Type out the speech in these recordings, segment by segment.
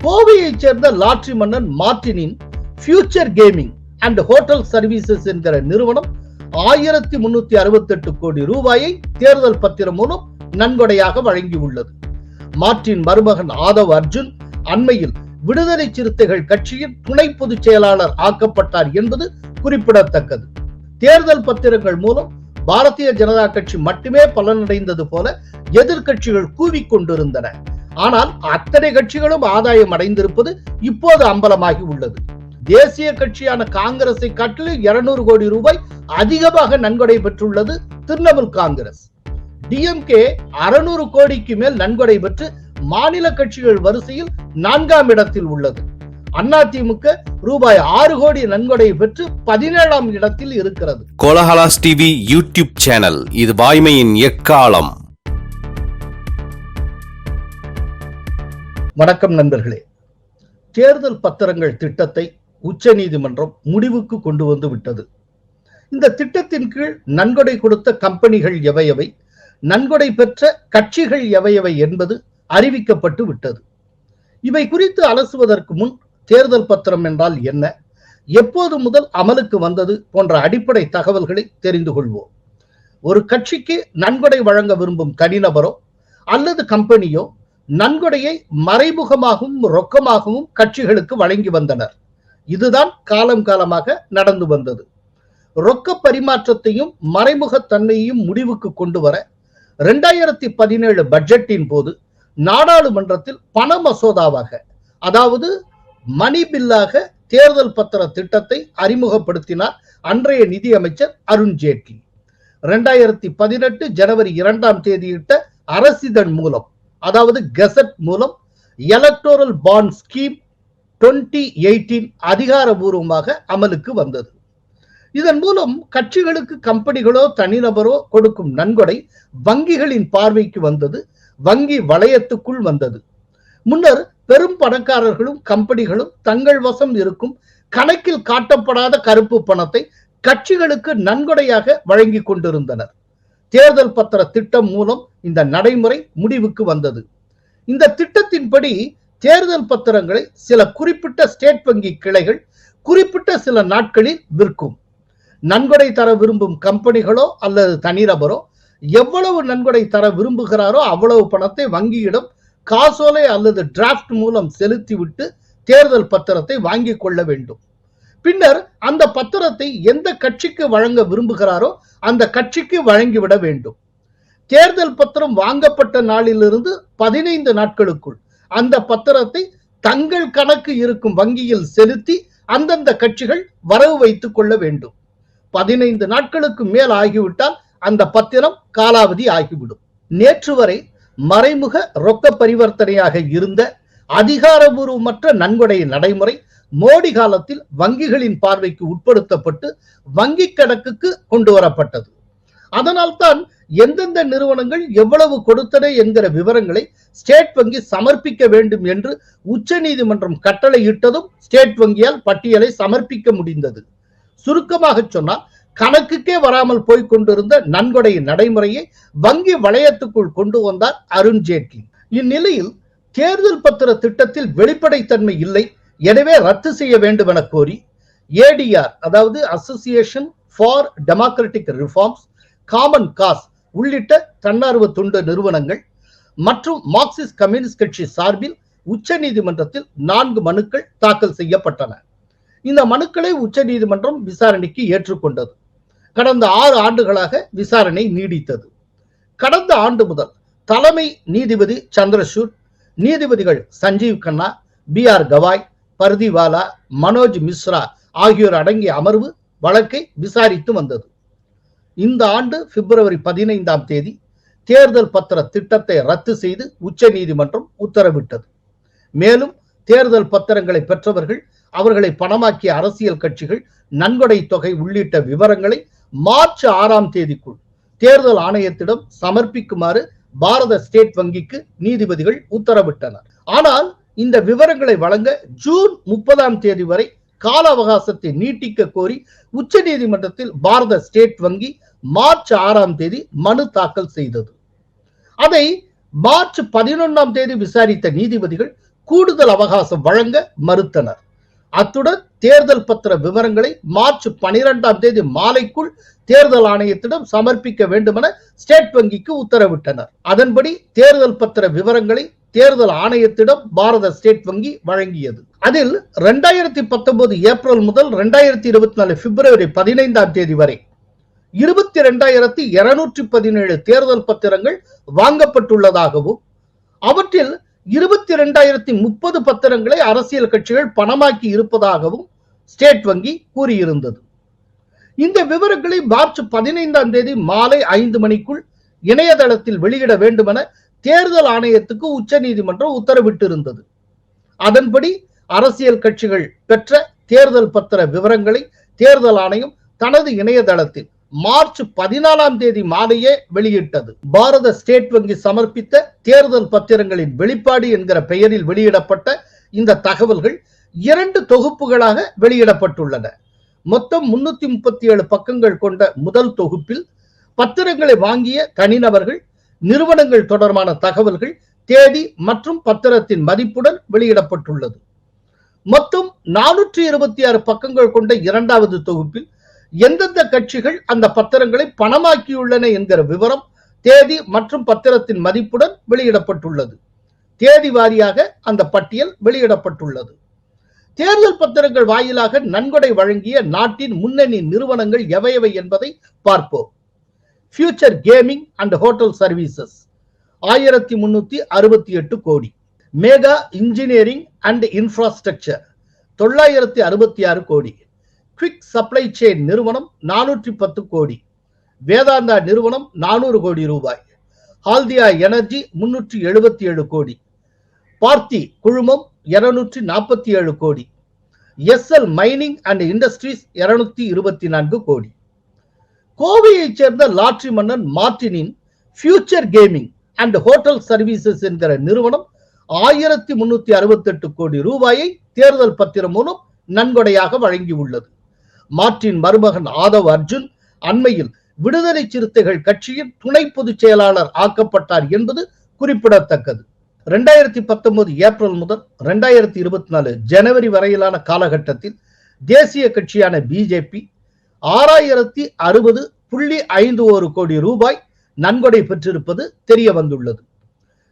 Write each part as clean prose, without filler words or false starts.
கோவையைச் சேர்ந்த லாட்டரி மன்னன் மார்டினின் future gaming and hotel services என்கிற நிறுவனம் 1368 கோடி ரூபாயை தேர்தல் பத்திரம் மூலம் நன்கொடையாக வழங்கியுள்ளது. மார்டின் மருமகன் ஆதவ் அர்ஜுன் அண்மையில் விடுதலை சிறுத்தைகள் கட்சியின் துணை பொதுச் செயலாளர் ஆக்கப்பட்டார் என்பது குறிப்பிடத்தக்கது. தேர்தல் பத்திரங்கள் மூலம் பாரதிய ஜனதா கட்சி மட்டுமே பலனடைந்தது போல எதிர்கட்சிகள் கூவிக்கொண்டிருந்தன. ஆனால் அத்தனை கட்சிகளும் ஆதாயம் அடைந்திருப்பது இப்போது அம்பலமாகி உள்ளது. தேசிய கட்சியான காங்கிரஸை காட்டிலும் 200 கோடி ரூபாய் அதிகமாக நன்கொடை பெற்றுள்ளது திரிணாமுல் காங்கிரஸ். டிஎம்கே 600 கோடிக்கு மேல் நன்கொடை பெற்று மாநில கட்சிகள் வரிசையில் 4ஆம் இடத்தில் உள்ளது. அதிமுக ரூபாய் 6 கோடி நன்கொடை பெற்று 17ஆம் இடத்தில் இருக்கிறது. கோலஹலாஸ் டிவி யூடியூப் சேனல், இது வாய்மையின் எக்காலம். வணக்கம் நண்பர்களே. தேர்தல் பத்திரங்கள் திட்டத்தை உச்ச நீதிமன்றம் முடிவுக்கு கொண்டு வந்து விட்டது. இந்த திட்டத்தின் கீழ் நன்கொடை கொடுத்த கம்பெனிகள் எவையவை, நன்கொடை பெற்ற கட்சிகள் எவையவை என்பது அறிவிக்கப்பட்டு விட்டது. இவை குறித்து அலசுவதற்கு முன் தேர்தல் பத்திரம் என்றால் என்ன, எப்போது முதல் அமலுக்கு வந்தது போன்ற அடிப்படை தகவல்களை தெரிந்து கொள்வோம். ஒரு கட்சிக்கு நன்கொடை வழங்க விரும்பும் தனிநபரோ அல்லது கம்பெனியோ நன்கொடையை மறைமுகமாகவும் ரொக்கமாகவும் கட்சிகளுக்கு வழங்கி வந்தனர். இதுதான் காலம் காலமாக நடந்து வந்தது. ரொக்க பரிமாற்றத்தையும் மறைமுகத்தன்மையையும் முடிவுக்கு கொண்டு வர 2017 பட்ஜெட்டின் போது நாடாளுமன்றத்தில் பண மசோதாவாக, அதாவது மணி பில்லாக தேர்தல் பத்திர திட்டத்தை அறிமுகப்படுத்தினார் அன்றைய நிதியமைச்சர் அருண் ஜேட்லி. 2018 ஜனவரி 2ஆம் தேதியிட்ட அரசிதழ் மூலம், அதாவது கெசட் மூலம் எலக்டோரல் பாண்ட் ஸ்கீம் 2018 அதிகாரபூர்வமாக அமலுக்கு வந்தது. இதன் மூலம் கட்சிகளுக்கு கம்பெனிகளோ தனிநபரோ கொடுக்கும் நன்கொடை வங்கிகளின் பார்வைக்கு வந்தது, வங்கி வளையத்துக்குள் வந்தது. முன்னர் பெரும் பணக்காரர்களும் கம்பெனிகளும் தங்கள் வசம் இருக்கும் கணக்கில் காட்டப்படாத கருப்பு பணத்தை கட்சிகளுக்கு நன்கொடையாக வழங்கி கொண்டிருந்தனர். தேர்தல் பத்திர திட்டம் மூலம் இந்த நடைமுறை முடிவுக்கு வந்தது. இந்த திட்டத்தின்படி தேர்தல் பத்திரங்களை சில குறிப்பிட்ட ஸ்டேட் வங்கி கிளைகள் குறிப்பிட்ட சில நாட்களில் விற்கும். நன்கொடை தர விரும்பும் கம்பெனிகளோ அல்லது தனிநபரோ எவ்வளவு நன்கொடை தர விரும்புகிறாரோ அவ்வளவு பணத்தை வங்கியிடம் காசோலை அல்லது டிராப்ட் மூலம் செலுத்திவிட்டு தேர்தல் பத்திரத்தை வாங்கிக் கொள்ள வேண்டும். பின்னர் அந்த பத்திரத்தை எந்த கட்சிக்கு வழங்க விரும்புகிறாரோ அந்த கட்சிக்கு வழங்கிவிட வேண்டும். தேர்தல் பத்திரம் வாங்கப்பட்ட நாளிலிருந்து 15 நாட்களுக்குள் அந்த பத்திரத்தை தங்கள் கணக்கு இருக்கும் வங்கியில் செலுத்தி அந்தந்த கட்சிகள் வரவு வைத்துக் கொள்ள வேண்டும். 15 நாட்களுக்கு மேல் ஆகிவிட்டால் அந்த பத்திரம் காலாவதி ஆகிவிடும். நேற்று வரை மறைமுக ரொக்க பரிவர்த்தனையாக இருந்த அதிகாரபூர்வமற்ற நன்கொடை நடைமுறை மோடி காலத்தில் வங்கிகளின் பார்வைக்கு உட்படுத்தப்பட்டு வங்கி கணக்குக்கு கொண்டு வரப்பட்டது. அதனால்தான் எந்தெந்த நிறுவனங்கள் எவ்வளவு கொடுத்தன என்கிற விவரங்களை ஸ்டேட் வங்கி சமர்ப்பிக்க வேண்டும் என்று உச்ச நீதிமன்றம் கட்டளையிட்டதும் ஸ்டேட் வங்கியால் பட்டியலை சமர்ப்பிக்க முடிந்தது. சுருக்கமாக சொன்னால், கணக்குக்கே வராமல் போய்கொண்டிருந்த நன்கொடை நடைமுறையை வங்கி வளையத்துக்குள் கொண்டு வந்தார் அருண் ஜேட்லி. இந்நிலையில் தேர்தல் பத்திர திட்டத்தில் வெளிப்படைத்தன்மை இல்லை, எனவே ரத்து செய்ய வேண்டும் என கோரி ஏடிஆர், அதாவது association for democratic reforms, common cos உள்ளிட்ட தன்னார்வ தொண்டு நிறுவனங்கள் மற்றும் மார்க்சிஸ்ட் கம்யூனிஸ்ட் கட்சி சார்பில் உச்ச நீதிமன்றத்தில் 4 மனுக்கள் தாக்கல் செய்யப்பட்டன. இந்த மனுக்களை உச்ச நீதிமன்றம் விசாரணைக்கு ஏற்றுக்கொண்டது. கடந்த 6 ஆண்டுகளாக விசாரணை நீடித்தது. கடந்த ஆண்டு முதல் தலைமை நீதிபதி சந்திரசூட், நீதிபதிகள் சஞ்சீவ் கண்ணா, BR கவாய், பர்திவாலா, மனோஜ் மிஸ்ரா ஆகியோர் அடங்கிய அமர்வு வழக்கை விசாரித்து வந்தது. இந்த ஆண்டு பிப்ரவரி 15ஆம் தேதி தேர்தல் பத்திர திட்டத்தை ரத்து செய்து உச்ச நீதிமன்றம் உத்தரவிட்டது. மேலும் தேர்தல் பத்திரங்களை பெற்றவர்கள், அவர்களை பணமாக்கிய அரசியல் கட்சிகள் நன்கொடை தொகை உள்ளிட்ட விவரங்களை மார்ச் 6ஆம் தேதிக்குள் தேர்தல் ஆணையத்திடம் சமர்ப்பிக்குமாறு பாரத ஸ்டேட் வங்கிக்கு நீதிபதிகள் உத்தரவிட்டனர். ஆனால் இந்த விவரங்களை வழங்க ஜூன் 30ஆம் தேதி வரை கால அவகாசத்தை நீட்டிக்க கோரி உச்ச நீதிமன்றத்தில் பாரத ஸ்டேட் வங்கி மார்ச் 6ஆம் தேதி மனு தாக்கல் செய்தது. அதை மார்ச் 11ஆம் தேதி விசாரித்த நீதிபதிகள் கூடுதல் அவகாசம் வழங்க மறுத்தனர். அத்துடன் தேர்தல் பத்திர விவரங்களை மார்ச் 12ஆம் தேதி மாலைக்குள் தேர்தல் ஆணையத்திடம் சமர்ப்பிக்க வேண்டும் என ஸ்டேட் வங்கிக்கு உத்தரவிட்டனர். அதன்படி தேர்தல் பத்திர விவரங்களை தேர்தல் ஆணையத்திடம் பாரத ஸ்டேட் வங்கி வழங்கியது. அதில் 2019 ஏப்ரல் முதல் 2024 பிப்ரவரி 15ஆம் தேதி வரை 22,217 தேர்தல் பத்திரங்கள் வாங்கப்பட்டுள்ளதாகவும் அவற்றில் 22,030 பத்திரங்களை அரசியல் கட்சிகள் பணமாக்கி இருப்பதாகவும் ஸ்டேட் வங்கி கூறியிருந்தது. இந்த விவரங்களை மார்ச் 15ஆம் தேதி மாலை 5 மணிக்குள் இணையதளத்தில் வெளியிட வேண்டும் என தேர்தல் ஆணையத்துக்கு உச்சநீதிமன்றம் உத்தரவிட்டிருந்தது. அதன்படி அரசியல் கட்சிகள் பெற்ற தேர்தல் பத்திர விவரங்களை தேர்தல் ஆணையம் தனது இணையதளத்தில் மார்ச் 14ஆம் தேதி மாலையே வெளியிட்டது. பாரத ஸ்டேட் வங்கி சமர்ப்பித்த தேர்தல் பத்திரங்களின் வெளிப்பாடு என்கிற பெயரில் வெளியிடப்பட்ட இந்த தகவல்கள் 2 தொகுப்புகளாக வெளியிடப்பட்டுள்ளன. மொத்தம் 337 பக்கங்கள் கொண்ட முதல் தொகுப்பில் பத்திரங்களை வாங்கிய தனிநபர்கள், நிறுவனங்கள் தொடர்பான தகவல்கள், தேதி மற்றும் பத்திரத்தின் மதிப்புடன் வெளியிடப்பட்டுள்ளது. மொத்தம் 426 பக்கங்கள் கொண்ட இரண்டாவது தொகுப்பில் எந்தெந்த கட்சிகள் அந்த பத்திரங்களை பணமாக்கியுள்ளன என்கிற விவரம், தேதி மற்றும் பத்திரத்தின் மதிப்புடன் வெளியிடப்பட்டுள்ளது. தேதி வாரியாக அந்த பட்டியல் வெளியிடப்பட்டுள்ளது. தேர்தல் பத்திரங்கள் வாயிலாக நன்கொடை வழங்கிய நாட்டின் முன்னணி நிறுவனங்கள் எவையவை என்பதை பார்ப்போம். Future gaming and hotel services 1368 கோடி, மேகா இன்ஜினியரிங் அண்ட் இன்ஃப்ராஸ்ட்ரக்சர் 966 கோடி, குவிக் சப்ளை செயின் நிறுவனம் 410 கோடி, வேதாந்தா நிறுவனம் 400 கோடி ரூபாய், ஹால்தியா எனர்ஜி 377 கோடி, பார்த்தி குழுமம் 247 கோடி, எஸ்எல் மைனிங் அண்ட் இண்டஸ்ட்ரீஸ் 224 கோடி. கோவையைச் சேர்ந்த லாட்டரி மன்னன் மார்டினின் future gaming and hotel services என்கிற நிறுவனம் 1368 கோடி ரூபாயை தேர்தல் பத்திரம் மூலம் நன்கொடையாக வழங்கியுள்ளது. மார்டின் மருமகன் ஆதவ் அர்ஜுன் அண்மையில் விடுதலை சிறுத்தைகள் கட்சியின் துணை பொதுச் செயலாளர் ஆக்கப்பட்டார் என்பது குறிப்பிடத்தக்கது. 2019 ஏப்ரல் முதல் 2024 ஜனவரி வரையிலான காலகட்டத்தில் தேசிய கட்சியான பிஜேபி 6060.51 கோடி ரூபாய் நன்கொடை பெற்றிருப்பது தெரிய வந்துள்ளது.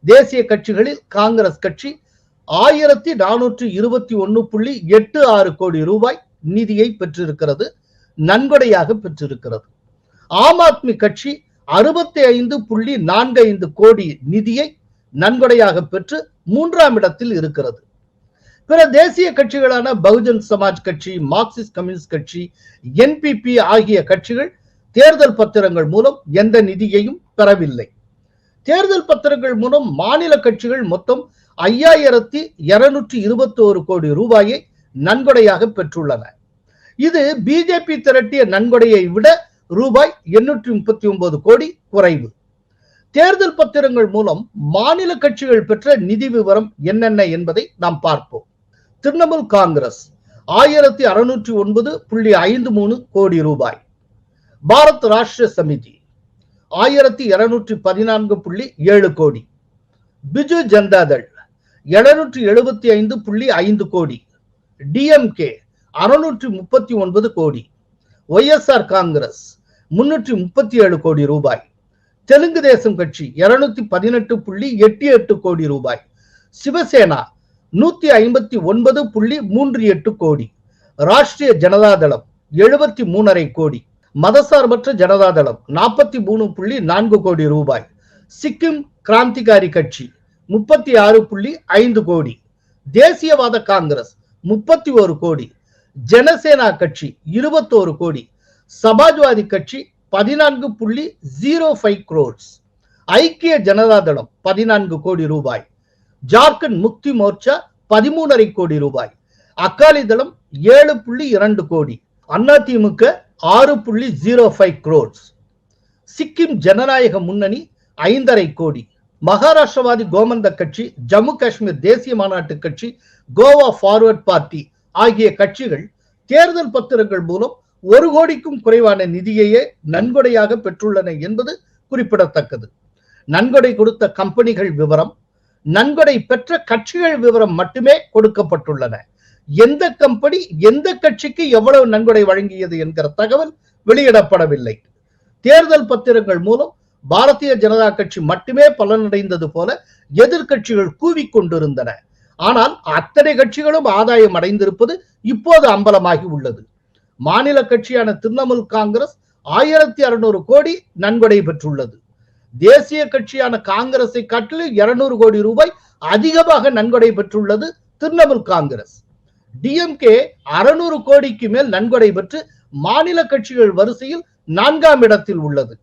தேசிய கட்சிகளில் காங்கிரஸ் கட்சி 1421.86 கோடி ரூபாய் நிதியை பெற்றிருக்கிறது, நன்கொடையாக பெற்றிருக்கிறது. ஆம் ஆத்மி கட்சி 65.45 கோடி நிதியை நன்கொடையாக பெற்று 3ஆம் இடத்தில் இருக்கிறது. பிற தேசிய கட்சிகளான பகுஜன் சமாஜ் கட்சி, மார்க்சிஸ்ட் கம்யூனிஸ்ட் கட்சி, என்பிபி ஆகிய கட்சிகள் தேர்தல் பத்திரங்கள் மூலம் எந்த நிதியையும் பெறவில்லை. தேர்தல் பத்திரங்கள் மூலம் மாநில கட்சிகள் மொத்தம் 5221 கோடி ரூபாயை நன்கொடையாக பெற்றுள்ளன. இது பிஜேபி திரட்டிய நன்கொடையை விட ரூபாய் 839 கோடி குறைவு. தேர்தல் பத்திரங்கள் மூலம் மாநில கட்சிகள் பெற்ற நிதி விவரம் என்னென்ன என்பதை நாம் பார்ப்போம். திரிணாமுல் காங்கிரஸ் 1609.53 கோடி ரூபாய், பாரத் ராஷ்டிரிய சமிதி 1214.7 கோடி, பிஜு ஜனதாதள் 775.5 கோடி, டிஎம்கே 639 கோடி, ஒய்எஸ்ஆர் காங்கிரஸ் 337 கோடி ரூபாய், தெலுங்கு தேசம் கட்சி 218.88 கோடி ரூபாய், சிவசேனா 159.38 கோடி, ராஷ்டிரிய ஜனதாதளம் 73.5 கோடி, மதசார்பற்ற ஜனதாதளம் 43.4 கோடி ரூபாய், சிக்கிம் கிராந்திகாரி கட்சி 36.5 கோடி, தேசியவாத காங்கிரஸ் 31 கோடி, ஜனசேனா கட்சி 21 கோடி, சமாஜ்வாதி கட்சி 14.05 crores, ஐக்கிய ஜனதாதளம் 14 கோடி ரூபாய், ஜார்க்கண்ட் முக்தி மோர்ச்சா 13.5 கோடி ரூபாய், அகாலிதளம் 7.2 கோடி, அதிமுக 6.05 crores, சிக்கிம் ஜனநாயக முன்னணி 5.5 கோடி, மகாராஷ்டிரவாதி கோமந்த கட்சி, ஜம்மு காஷ்மீர் தேசிய மாநாட்டு கட்சி, கோவா ஃபார்வர்ட் பார்ட்டி ஆகிய கட்சிகள் தேர்தல் பத்திரங்கள் மூலம் 1 கோடிக்கும் குறைவான நிதியையே நன்கொடையாக பெற்றுள்ளன என்பது குறிப்பிடத்தக்கது. நன்கொடை கொடுத்த கம்பெனிகள் விவரம், நன்கொடை பெற்ற கட்சிகள் விவரம் மட்டுமே கொடுக்கப்பட்டுள்ளன. எந்த கம்பெனி எந்த கட்சிக்கு எவ்வளவு நன்கொடை வழங்கியது என்கிற தகவல் வெளியிடப்படவில்லை. தேர்தல் பத்திரங்கள் மூலம் பாரதிய ஜனதா கட்சி மட்டுமே பலனடைந்தது போல எதிர்கட்சிகள் கூவிக்கொண்டிருந்தன. ஆனால் அத்தனை கட்சிகளும் ஆதாயம் அடைந்திருப்பது இப்போது அம்பலமாகி உள்ளது. மாநில கட்சியான திரிணாமுல் காங்கிரஸ் 1600 கோடி நன்கொடை பெற்றுள்ளது. தேசிய கட்சியான காங்கிரஸை காட்டிலும் 200 கோடி ரூபாய் அதிகமாக நன்கொடை பெற்றுள்ளது திரிணாமுல் காங்கிரஸ். டிஎம்கே 600 கோடிக்கு மேல் நன்கொடை பெற்று மாநில கட்சிகள் வரிசையில் 4ஆம் இடத்தில் உள்ளது.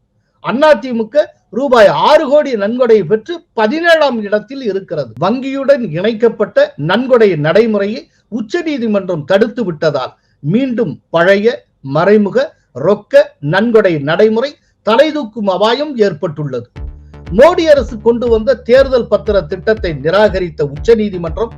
அதிமுக ரூபாய் 6 கோடி நன்கொடை பெற்று 17ஆம் இடத்தில் இருக்கிறது. வங்கியுடன் இணைக்கப்பட்ட நன்கொடை நடைமுறையை உச்சநீதிமன்றம் தடுத்து விட்டதால் மீண்டும் பழைய மறைமுக ரொக்க நன்கொடை நடைமுறை தலைதூக்கும் அபாயம் ஏற்பட்டுள்ளது. மோடி அரசு கொண்டு வந்த தேர்தல் பத்திர திட்டத்தை நிராகரித்த உச்சநீதிமன்றம்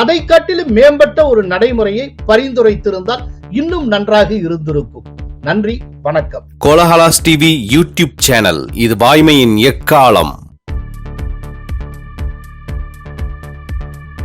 அதை காட்டிலும் மேம்பட்ட ஒரு நடைமுறையை பரிந்துரைத்திருந்தால் இன்னும் நன்றாக இருந்திருக்கும். நன்றி, வணக்கம். கோலஹலாஸ் டிவி யூடியூப் சேனல், இது வாய்மையின் எக்காலம்.